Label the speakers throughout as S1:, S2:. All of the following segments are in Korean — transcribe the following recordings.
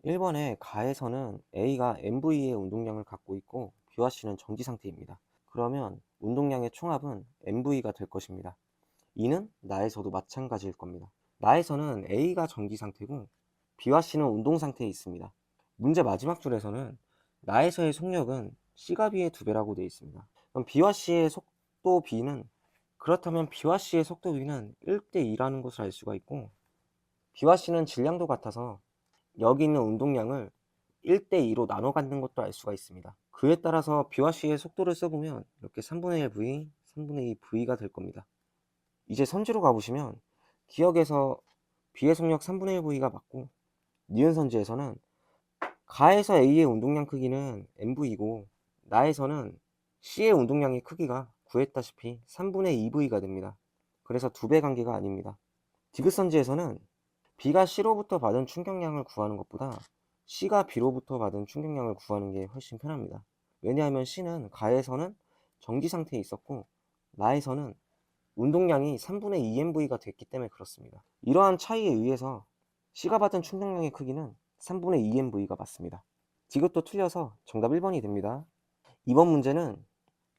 S1: 1번에 가에서는 A가 MV의 운동량을 갖고 있고 B와 C는 정지 상태입니다. 그러면 운동량의 총합은 MV가 될 것입니다. 이는 나에서도 마찬가지일 겁니다. 나에서는 A가 정지 상태고 B와 C는 운동 상태에 있습니다. 문제 마지막 줄에서는 나에서의 속력은 C가 B의 2배라고 되어 있습니다. 그럼 B와 C의 속도 B는, 그렇다면 B와 C의 속도 B는 1대2라는 것을 알 수가 있고, B와 C는 질량도 같아서 여기 있는 운동량을 1대2로 나눠 갖는 것도 알 수가 있습니다. 그에 따라서 B와 C의 속도를 써보면 이렇게 3분의 1 V, 3분의 2 V가 될 겁니다. 이제 선지로 가보시면 기역에서 B의 속력 3분의 1 V가 맞고, 니은 선지에서는 가에서 A의 운동량 크기는 MV이고 나에서는 C의 운동량의 크기가 구했다시피 3분의 2V가 됩니다. 그래서 2배 관계가 아닙니다. 디귿선지에서는 B가 C로부터 받은 충격량을 구하는 것보다 C가 B로부터 받은 충격량을 구하는 게 훨씬 편합니다. 왜냐하면 C는 가에서는 정지 상태에 있었고 나에서는 운동량이 3분의 2MV가 됐기 때문에 그렇습니다. 이러한 차이에 의해서 C가 받은 충격량의 크기는 3분의 2MV가 맞습니다. 디귿도 틀려서 정답 1번이 됩니다. 이번 문제는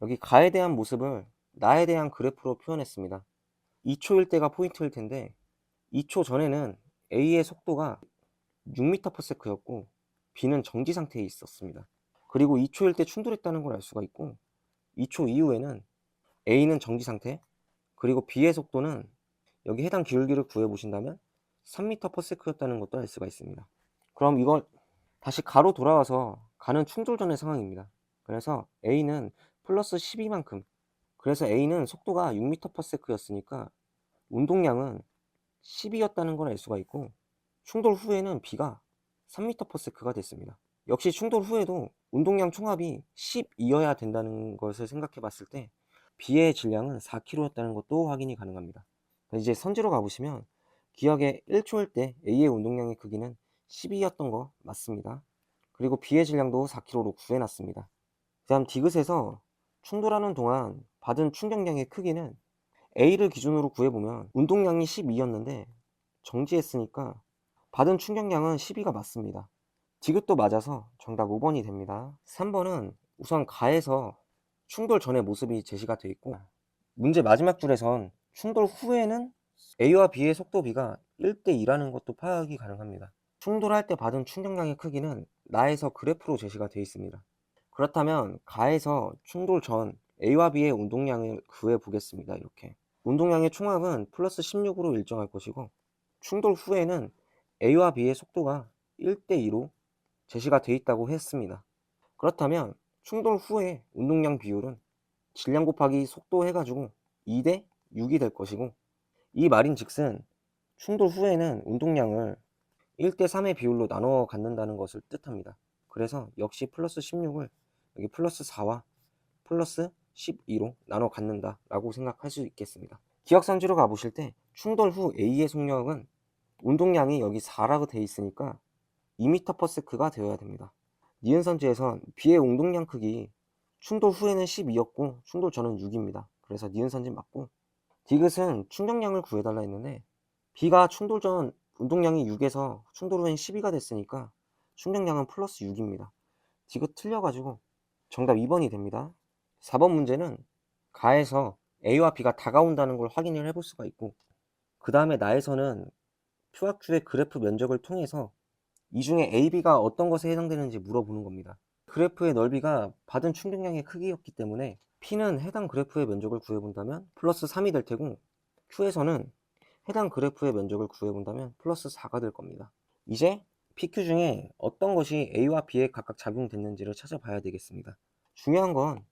S1: 여기 가에 대한 모습을 나에 대한 그래프로 표현했습니다. 2초일 때가 포인트일 텐데 2초 전에는 A의 속도가 6m/s였고 B는 정지 상태에 있었습니다. 그리고 2초일 때 충돌했다는 걸 알 수가 있고 2초 이후에는 A는 정지 상태, 그리고 B의 속도는 여기 해당 기울기를 구해보신다면 3m/s였다는 것도 알 수가 있습니다. 그럼 이걸 다시 가로 돌아와서 가는 충돌 전의 상황입니다. 그래서 A는 플러스 12만큼, 그래서 A는 속도가 6m/s였으니까 운동량은 10이었다는 걸 알 수가 있고, 충돌 후에는 B가 3m/s가 됐습니다. 역시 충돌 후에도 운동량 총합이 10이어야 된다는 것을 생각해 봤을 때 B의 질량은 4kg였다는 것도 확인이 가능합니다. 이제 선지로 가보시면 기억에 1초일 때 A의 운동량의 크기는 10이었던 거 맞습니다. 그리고 B의 질량도 4kg로 구해놨습니다. 그 다음 디귿에서 충돌하는 동안 받은 충격량의 크기는 A를 기준으로 구해보면 운동량이 12였는데 정지했으니까 받은 충격량은 12가 맞습니다. 디귿도 맞아서 정답 5번이 됩니다. 3번은 우선 가에서 충돌 전의 모습이 제시가 되어 있고, 문제 마지막 줄에선 충돌 후에는 A와 B의 속도 B가 1대2라는 것도 파악이 가능합니다. 충돌할 때 받은 충격량의 크기는 나에서 그래프로 제시가 되어 있습니다. 그렇다면 가에서 충돌 전 A와 B의 운동량을 구해 보겠습니다. 이렇게 운동량의 총합은 플러스 16으로 일정할 것이고, 충돌 후에는 A와 B의 속도가 1대2로 제시가 되어 있다고 했습니다. 그렇다면 충돌 후에 운동량 비율은 질량 곱하기 속도 해가지고 2대 6이 될 것이고, 이 말인즉슨 충돌 후에는 운동량을 1대 3의 비율로 나눠 갖는다는 것을 뜻합니다. 그래서 역시 플러스 16을 여기 플러스 4와 플러스 12로 나눠 갖는다 라고 생각할 수 있겠습니다. 기억선지로 가보실 때 충돌 후 A의 속력은 운동량이 여기 4라고 되어 있으니까 2m/s가 되어야 됩니다. 니은선지에선 B의 운동량 크기 충돌 후에는 12였고 충돌 전은 6입니다. 그래서 니은선지 맞고, 디귿은 충격량을 구해달라 했는데 B가 충돌 전 운동량이 6에서 충돌 후엔 12가 됐으니까 충격량은 플러스 6입니다. 디귿 틀려가지고 정답 2번이 됩니다. 4번 문제는 가에서 A와 B가 다가온다는 걸 확인을 해볼 수가 있고, 그 다음에 나에서는 Q와 Q의 그래프 면적을 통해서 이 중에 A, B가 어떤 것에 해당되는지 물어보는 겁니다. 그래프의 넓이가 받은 충격량의 크기였기 때문에 P는 해당 그래프의 면적을 구해본다면 플러스 3이 될 테고, Q에서는 해당 그래프의 면적을 구해본다면 플러스 4가 될 겁니다. 이제 PQ 중에 어떤 것이 A와 B에 각각 작용됐는지를 찾아봐야 되겠습니다. 중요한 건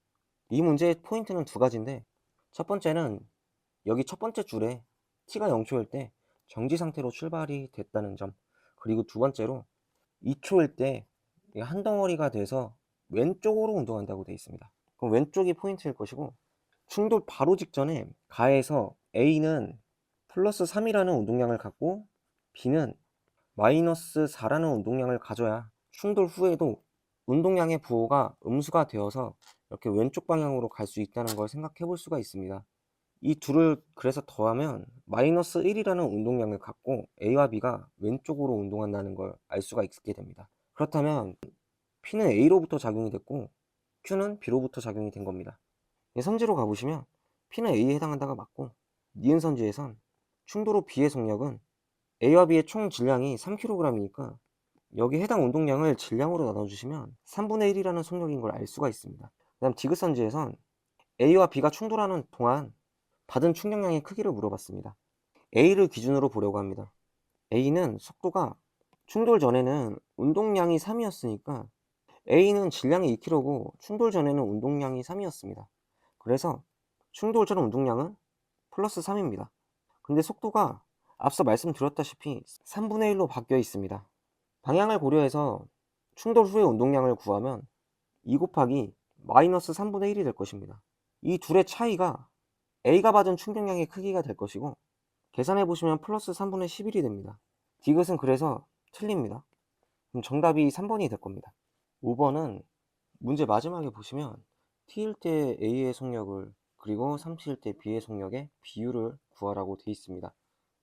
S1: 이 문제의 포인트는 두 가지인데, 첫 번째는 여기 첫 번째 줄에 t가 0초일 때 정지 상태로 출발이 됐다는 점, 그리고 두 번째로 2초일 때 한 덩어리가 돼서 왼쪽으로 운동한다고 되어 있습니다. 그럼 왼쪽이 포인트일 것이고, 충돌 바로 직전에 가에서 A는 플러스 3이라는 운동량을 갖고 B는 마이너스 4라는 운동량을 가져야 충돌 후에도 운동량의 부호가 음수가 되어서 이렇게 왼쪽 방향으로 갈 수 있다는 걸 생각해 볼 수가 있습니다. 이 둘을 그래서 더하면 마이너스 1이라는 운동량을 갖고 A와 B가 왼쪽으로 운동한다는 걸 알 수가 있게 됩니다. 그렇다면 P는 A로부터 작용이 됐고 Q는 B로부터 작용이 된 겁니다. 선지로 가보시면 P는 A에 해당한다가 맞고, 니은 선지에선 충돌 후 B의 속력은 A와 B의 총 질량이 3kg이니까 여기 해당 운동량을 질량으로 나눠주시면 3분의 1이라는 속력인 걸 알 수가 있습니다. 그 다음 디귿 선지에선 A와 B가 충돌하는 동안 받은 충격량의 크기를 물어봤습니다. A를 기준으로 보려고 합니다. A는 속도가 충돌 전에는 운동량이 3이었으니까 A는 질량이 2kg고 충돌 전에는 운동량이 3이었습니다. 그래서 충돌 전 운동량은 플러스 3입니다. 근데 속도가 앞서 말씀드렸다시피 3분의 1로 바뀌어 있습니다. 방향을 고려해서 충돌 후의 운동량을 구하면 2 곱하기 마이너스 3분의 1이 될 것입니다. 이 둘의 차이가 A가 받은 충격량의 크기가 될 것이고, 계산해보시면 플러스 3분의 11이 됩니다. 디귿은 그래서 틀립니다. 그럼 정답이 3번이 될 겁니다. 5번은 문제 마지막에 보시면 T일 때 A의 속력을 그리고 3T일 때 B의 속력의 비율을 구하라고 되어 있습니다.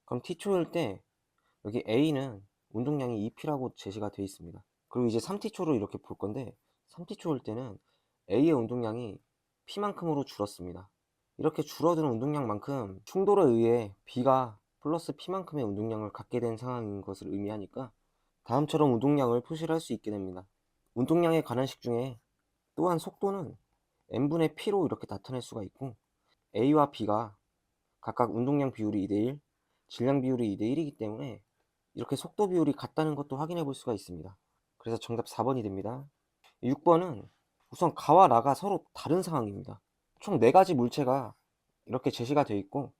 S1: 그럼 T초일 때 여기 A는 운동량이 2P라고 제시가 되어 있습니다. 그리고 이제 3T초를 이렇게 볼 건데 3T초일 때는 A의 운동량이 P만큼으로 줄었습니다. 이렇게 줄어드는 운동량만큼 충돌에 의해 B가 플러스 P만큼의 운동량을 갖게 된 상황인 것을 의미하니까 다음처럼 운동량을 표시를 할 수 있게 됩니다. 운동량의 관한식 중에 또한 속도는 n분의 p로 이렇게 나타낼 수가 있고, A와 B가 각각 운동량 비율이 2대1, 질량 비율이 2대1이기 때문에 이렇게 속도 비율이 같다는 것도 확인해 볼 수가 있습니다. 그래서 정답 4번이 됩니다. 6번은 우선 가와 라가 서로 다른 상황입니다. 총 4가지 물체가 이렇게 제시가 되어 있고,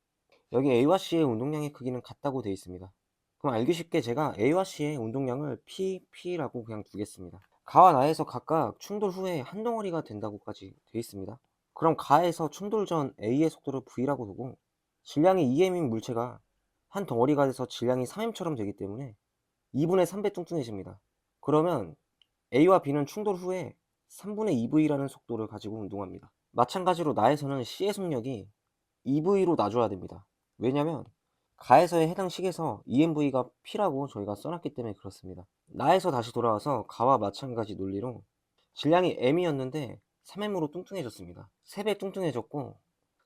S1: 여기 A와 C의 운동량의 크기는 같다고 되어 있습니다. 그럼 알기 쉽게 제가 A와 C의 운동량을 P라고 그냥 두겠습니다. 가와 나에서 각각 충돌 후에 한 덩어리가 된다고까지 되어 있습니다. 그럼 가에서 충돌 전 A의 속도를 V라고 두고, 질량이 2m인 물체가 한 덩어리가 돼서 질량이 3m처럼 되기 때문에 2분의 3배 뚱뚱해집니다. 그러면 A와 B는 충돌 후에 3분의 2V라는 속도를 가지고 운동합니다. 마찬가지로 나에서는 C의 속력이 2V로 놔줘야 됩니다. 왜냐면 가에서의 해당 식에서 EMV가 P라고 저희가 써놨기 때문에 그렇습니다. 나에서 다시 돌아와서 가와 마찬가지 논리로 질량이 M이었는데 3M으로 뚱뚱해졌습니다. 3배 뚱뚱해졌고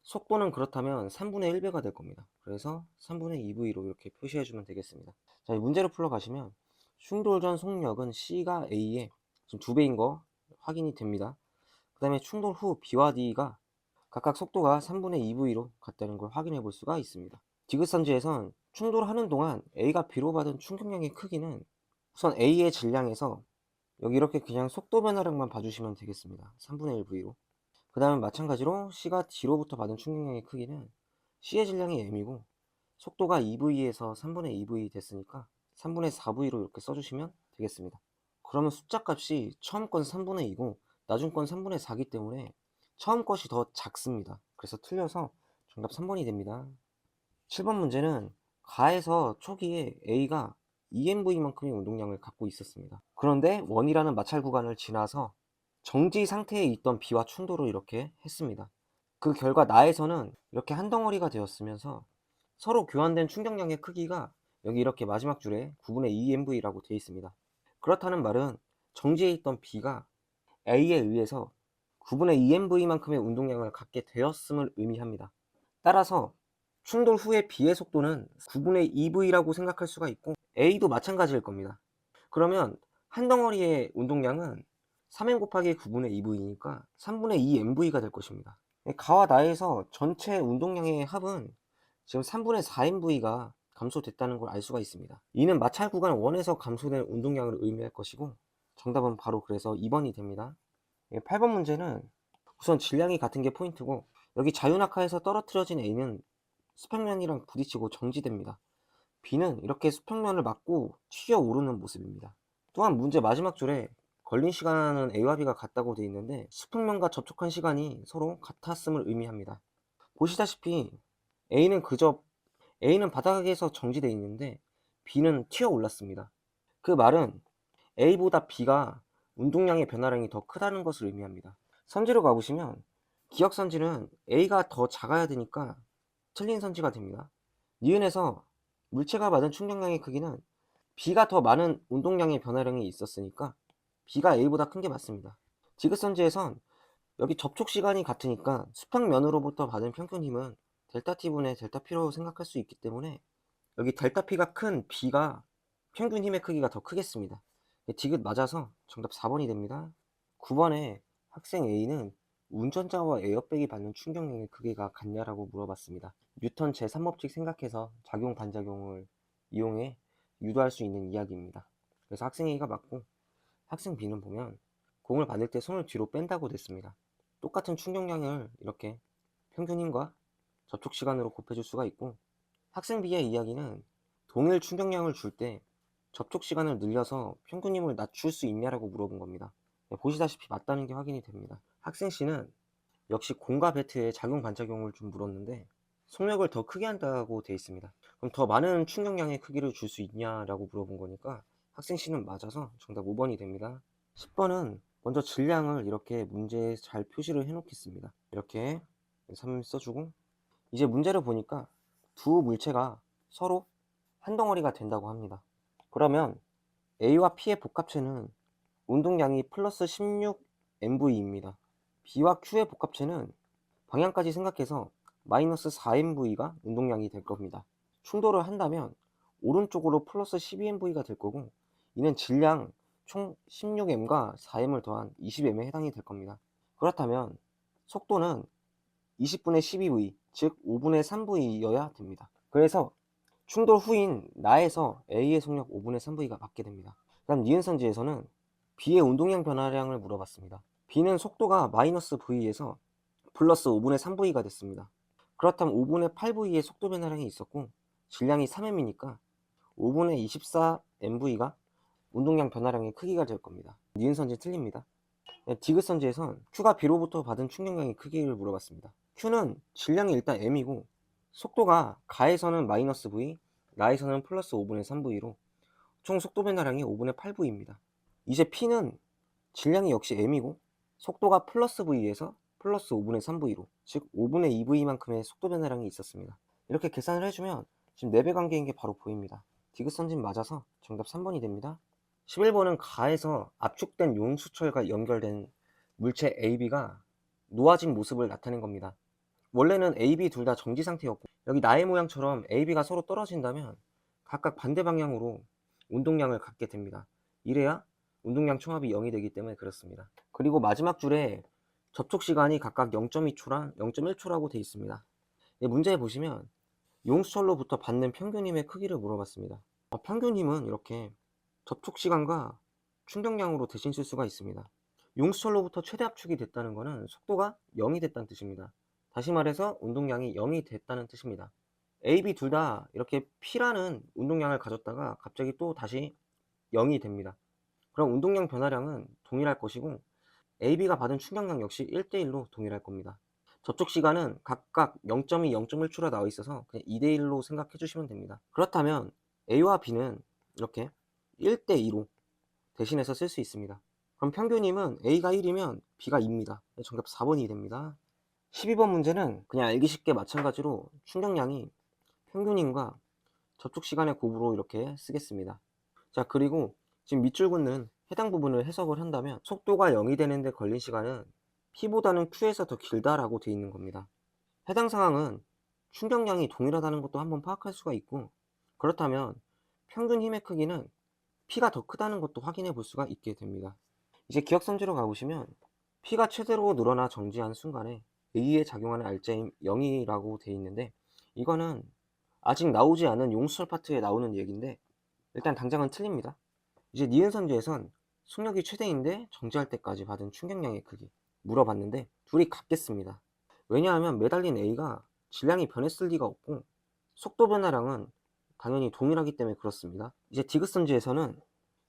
S1: 속도는 그렇다면 3분의 1배가 될 겁니다. 그래서 3분의 2V로 이렇게 표시해주면 되겠습니다. 자, 이 문제를 풀러 가시면 충돌 전 속력은 C가 A의 지금 2배인 거 확인이 됩니다. 그 다음에 충돌 후 B와 D가 각각 속도가 3분의 2V로 같다는 걸 확인해 볼 수가 있습니다. 디귿선지에선 충돌하는 동안 A가 B로 받은 충격량의 크기는 우선 A의 질량에서 여기 이렇게 그냥 속도 변화량만 봐주시면 되겠습니다. 3분의 1V로. 그 다음에 마찬가지로 C가 D로부터 받은 충격량의 크기는 C의 질량이 M이고 속도가 2V에서 3분의 2V 됐으니까 3분의 4V로 이렇게 써주시면 되겠습니다. 그러면 숫자 값이 처음 건 3분의 2고 나중 건 3분의 4기 때문에 처음 것이 더 작습니다. 그래서 틀려서 정답 3번이 됩니다. 7번 문제는 가에서 초기에 A가 EMV만큼의 운동량을 갖고 있었습니다. 그런데 원이라는 마찰 구간을 지나서 정지 상태에 있던 B와 충돌을 이렇게 했습니다. 그 결과 나에서는 이렇게 한 덩어리가 되었으면서 서로 교환된 충격량의 크기가 여기 이렇게 마지막 줄에 9분의 2MV라고 되어 있습니다. 그렇다는 말은 정지에 있던 B가 A에 의해서 9분의 2MV만큼의 운동량을 갖게 되었음을 의미합니다. 따라서 충돌 후의 B의 속도는 9분의 2V라고 생각할 수가 있고 A도 마찬가지일 겁니다. 그러면 한 덩어리의 운동량은 3M 곱하기 9분의 2V니까 3분의 2MV가 될 것입니다. 가와 나에서 전체 운동량의 합은 지금 3분의 4MV가 감소됐다는 걸 알 수가 있습니다. 이는 마찰 구간 1에서 감소된 운동량을 의미할 것이고 정답은 바로 그래서 2번이 됩니다. 8번 문제는 우선 질량이 같은 게 포인트고 여기 자유낙하에서 떨어뜨려진 A는 수평면이랑 부딪히고 정지됩니다. B는 이렇게 수평면을 맞고 튀어오르는 모습입니다. 또한 문제 마지막 줄에 걸린 시간은 A와 B가 같다고 되어 있는데 수평면과 접촉한 시간이 서로 같았음을 의미합니다. 보시다시피 A는 바닥에서 정지되어 있는데 B는 튀어올랐습니다. 그 말은 A보다 B가 운동량의 변화량이 더 크다는 것을 의미합니다. 선지로 가보시면 기억선지는 A가 더 작아야 되니까 틀린 선지가 됩니다. 니은에서 물체가 받은 충격량의 크기는 B가 더 많은 운동량의 변화량이 있었으니까 B가 A보다 큰 게 맞습니다. 디귿선지에선 여기 접촉 시간이 같으니까 수평면으로부터 받은 평균 힘은 델타 T분의 델타 P로 생각할 수 있기 때문에 여기 델타 P가 큰 B가 평균 힘의 크기가 더 크겠습니다. 디귿 맞아서 정답 4번이 됩니다. 9번에 학생 A는 운전자와 에어백이 받는 충격량의 크기가 같냐라고 물어봤습니다. 뉴턴 제3법칙 생각해서 작용 반작용을 이용해 유도할 수 있는 이야기입니다. 그래서 학생 A가 맞고 학생 B는 보면 공을 받을 때 손을 뒤로 뺀다고 됐습니다. 똑같은 충격량을 이렇게 평균 힘과 접촉 시간으로 곱해줄 수가 있고, 학생 B의 이야기는 동일 충격량을 줄 때 접촉 시간을 늘려서 평균 힘을 낮출 수 있냐라고 물어본 겁니다. 보시다시피 맞다는 게 확인이 됩니다. 학생 C는 역시 공과 배트의 작용 반작용을 좀 물었는데 속력을 더 크게 한다고 돼 있습니다. 그럼 더 많은 충격량의 크기를 줄 수 있냐라고 물어본 거니까 학생 C는 맞아서 정답 5번이 됩니다. 10번은 먼저 질량을 이렇게 문제에 잘 표시를 해 놓겠습니다. 이렇게 3 써주고, 이제 문제를 보니까 두 물체가 서로 한 덩어리가 된다고 합니다. 그러면 A와 P의 복합체는 운동량이 플러스 16mv입니다. B와 Q의 복합체는 방향까지 생각해서 마이너스 4mv가 운동량이 될 겁니다. 충돌을 한다면 오른쪽으로 플러스 12mv가 될 거고, 이는 질량 총 16m과 4m을 더한 20m에 해당이 될 겁니다. 그렇다면 속도는 20분의 12v, 즉 5분의 3v여야 됩니다. 그래서 충돌 후인 나에서 A의 속력 5분의 3v가 맞게 됩니다. 다음 니은선지에서는 B의 운동량 변화량을 물어봤습니다. B는 속도가 마이너스 v에서 플러스 5분의 3v가 됐습니다. 그렇다면 5분의 8v의 속도 변화량이 있었고 질량이 3m이니까 5분의 24mv가 운동량 변화량의 크기가 될 겁니다. 니은선지 틀립니다. 디귿선지에선 Q가 B로부터 받은 충격량의 크기를 물어봤습니다. Q는 질량이 일단 m이고 속도가 가에서는 마이너스 v, 나에서는 플러스 5분의 3v로 총 속도 변화량이 5분의 8v입니다. 이제 P는 질량이 역시 m이고 속도가 플러스 v에서 플러스 5분의 3v로, 즉 5분의 2v만큼의 속도 변화량이 있었습니다. 이렇게 계산을 해주면 지금 4배 관계인 게 바로 보입니다. 디귿선진 맞아서 정답 3번이 됩니다. 11번은 가에서 압축된 용수철과 연결된 물체 AB가 놓아진 모습을 나타낸 겁니다. 원래는 A, B 둘 다 정지 상태였고, 여기 나의 모양처럼 A, B가 서로 떨어진다면 각각 반대 방향으로 운동량을 갖게 됩니다. 이래야 운동량 총합이 0이 되기 때문에 그렇습니다. 그리고 마지막 줄에 접촉 시간이 각각 0.2초랑 0.1초라고 되어 있습니다. 문제에 보시면 용수철로부터 받는 평균 힘의 크기를 물어봤습니다. 평균 힘은 이렇게 접촉 시간과 충격량으로 대신 쓸 수가 있습니다. 용수철로부터 최대 압축이 됐다는 것은 속도가 0이 됐다는 뜻입니다. 다시 말해서 운동량이 0이 됐다는 뜻입니다. A, B 둘 다 이렇게 P라는 운동량을 가졌다가 갑자기 또 다시 0이 됩니다. 그럼 운동량 변화량은 동일할 것이고 A, B가 받은 충격량 역시 1대1로 동일할 겁니다. 접촉 시간은 각각 0.2, 0.1초로 나와 있어서 그냥 2대1로 생각해 주시면 됩니다. 그렇다면 A와 B는 이렇게 1대2로 대신해서 쓸 수 있습니다. 그럼 평균임은 A가 1이면 B가 2입니다. 정답 4번이 됩니다. 12번 문제는 그냥 알기 쉽게 마찬가지로 충격량이 평균임과 접촉 시간의 곱으로 이렇게 쓰겠습니다. 자, 그리고 지금 밑줄 긋는 해당 부분을 해석을 한다면 속도가 0이 되는데 걸린 시간은 P보다는 Q에서 더 길다라고 되어 있는 겁니다. 해당 상황은 충격량이 동일하다는 것도 한번 파악할 수가 있고, 그렇다면 평균 힘의 크기는 P가 더 크다는 것도 확인해 볼 수가 있게 됩니다. 이제 기억선지로 가보시면 P가 최대로 늘어나 정지한 순간에 A에 작용하는 알짜임 0이라고 되어 있는데, 이거는 아직 나오지 않은 용수철 파트에 나오는 얘기인데 일단 당장은 틀립니다. 이제 니은선지에선 속력이 최대인데 정지할 때까지 받은 충격량의 크기 물어봤는데 둘이 같겠습니다. 왜냐하면 매달린 A가 질량이 변했을 리가 없고 속도 변화량은 당연히 동일하기 때문에 그렇습니다. 이제 디귿선지에서는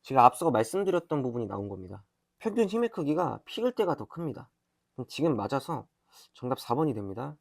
S1: 제가 앞서 말씀드렸던 부분이 나온 겁니다. 평균 힘의 크기가 P일 때가 더 큽니다. 그럼 지금 맞아서 정답 4번이 됩니다.